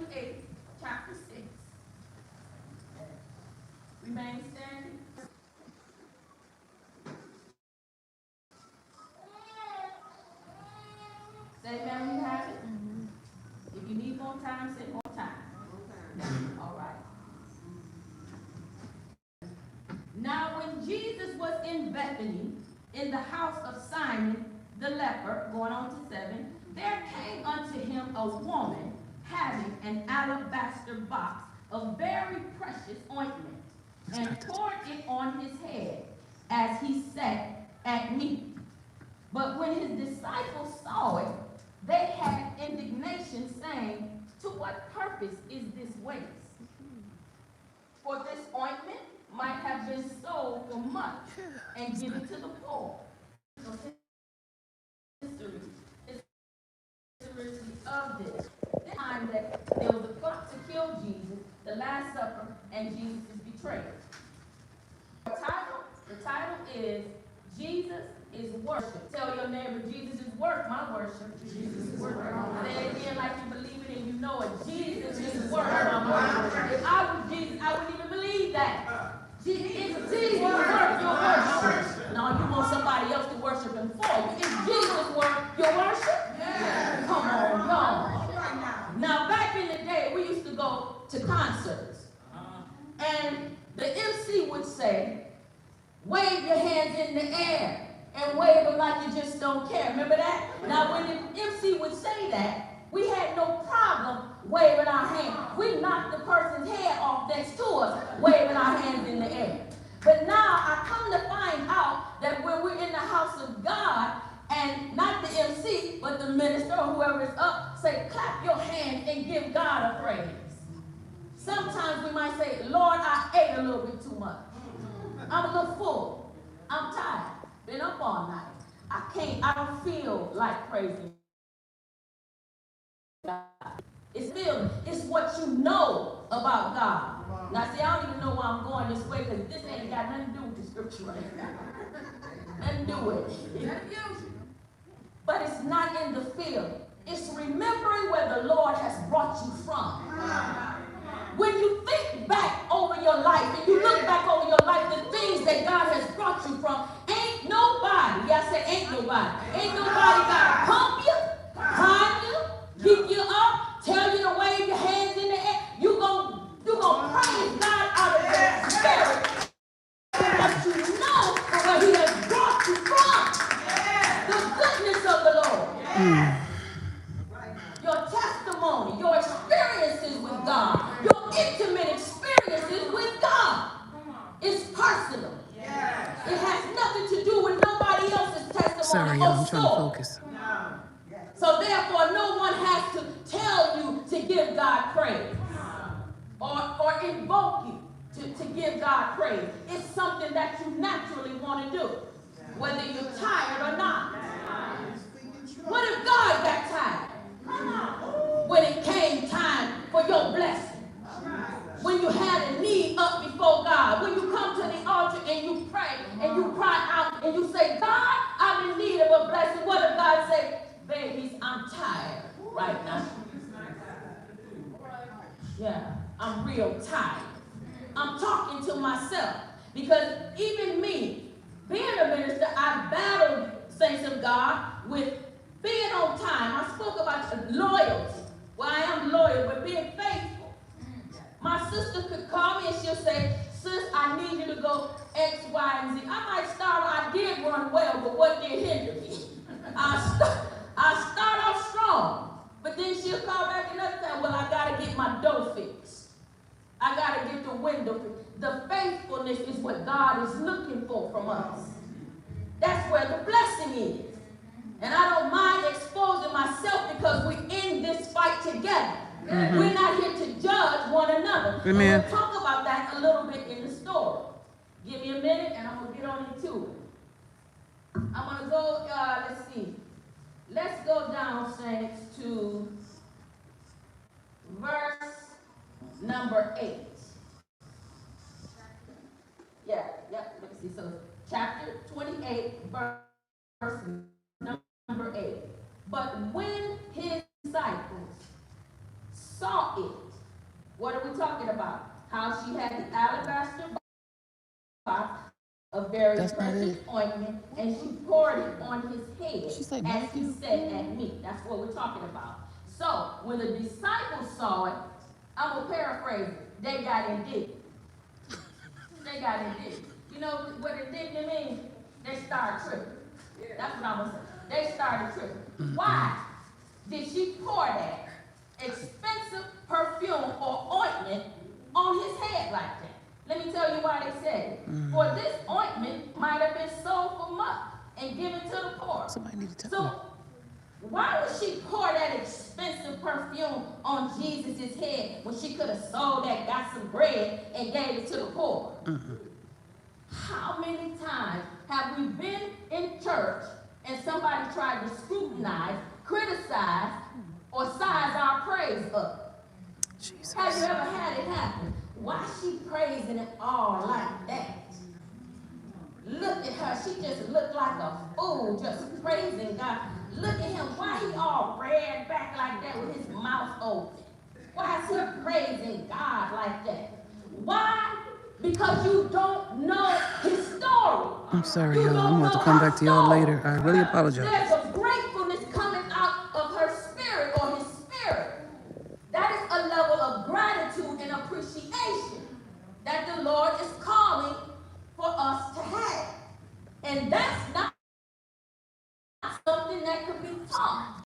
28, chapter 6. Remain standing. Say amen when you have it. If you need more time, say more time. All right. Now when Jesus was in Bethany, in the house of Simon the leper, going on to 7, there came unto him a woman having an alabaster box of very precious ointment, and poured it on his head as he sat at meat. But when his disciples saw it, they had indignation, saying, to what purpose is this waste? For this ointment might have been sold for much and given to the poor. Of this. The time that there was a plot to kill Jesus, the Last Supper, and Jesus is betrayed. The title is Jesus is Worship. Tell your neighbor, Jesus is my worship. Jesus is worship. Say it again like you believe it and you know it. Jesus is my worship. If I was Jesus, I wouldn't even believe that. Jesus work your worship. No, you want somebody else to worship him for you. Is Jesus work your worship? Yeah. Come on, y'all. Now, back in the day, we used to go to concerts. And the MC would say, wave your hands in the air and wave them like you just don't care. Remember that? Now, when the MC would say that, we had no problem waving our hands. We knocked the person's head off next to us, waving our hands in the air. But now I come to find out that when we're in the house of God, and not the MC, but the minister or whoever is up, say, clap your hands and give God a praise. Sometimes we might say, Lord, I ate a little bit too much. I'm a little full. I'm tired. Been up all night. I don't feel like praising God. It's what you know about God. Now, see, I don't even know why I'm going this way, because this ain't got nothing to do with the scripture right now. Nothing to do with it. But it's not in the field. It's remembering where the Lord has brought you from. When you think back over your life, and you look back over your life, the things that God has brought you from, ain't nobody, yeah, I said ain't nobody got to pump you, prime you, keep you up, tell you to wave your hands in the air. You gonna praise God out of your spirit. What you know from where he has brought you from. The goodness of the Lord. Your testimony, your experiences with God, your intimate experiences with God. It's personal. It has nothing to do with nobody else's testimony. Sorry, y'all, I'm trying to focus. So therefore, no one has to tell you to give God praise or invoke you to give God praise. It's something that you naturally want to do, whether you're tired or not. What if God got tired when it came time for your blessing? When you had a need up before God, when you come to the altar and you pray and you cry out and you say, God, I'm in need of a blessing. What if God say, babies, I'm tired right now? Yeah, I'm real tired. I'm talking to myself, because even me, being a minister, I battled, saints of God, with being on time. I spoke about loyalty. Well, I am loyal, but being faithful. My sister could call me and she'll say, sis, I need you to go X, Y, and Z. I might start, I did run well, but what did hinder me? I start off strong, but then she'll call back another time, well, I got to get my dough fixed. I got to get the window fixed. The faithfulness is what God is looking for from us. That's where the blessing is. And I don't mind exposing myself, because we're in this fight together. We're not here to judge one another. Amen. And we'll talk about that a little bit in the story. Give me a minute and I'm going to get on into it. I'm going to go, let's see. Let's go down, saints, to verse number 8. Let me see. So chapter 28, verse number 8. But when his disciples saw it. What are we talking about? How she had the alabaster box of very precious ointment, and she poured it on his head as he sat at meat. That's what we're talking about. So when the disciples saw it, I'm going to paraphrase it, they got indignant. They got indignant. You know what indignant means? They started tripping. That's what I'm going to say. They started tripping. Why did she pour that expensive perfume or ointment on his head like that? Let me tell you why they said it. For this ointment might have been sold for money and given to the poor. Somebody need to tell me. Why would she pour that expensive perfume on Jesus' head when she could have sold that, got some bread, and gave it to the poor? How many times have we been in church and somebody tried to scrutinize, criticize, or size our praise up? Jesus. Have you ever had it happen? Why is she praising it all like that? Look at her. She just looked like a fool, just praising God. Look at him. Why he all red back like that with his mouth open? Why is he praising God like that? Why? Because you don't know his story. I'm sorry, y'all. I'm going to have to come back to y'all later. I really apologize. There's a great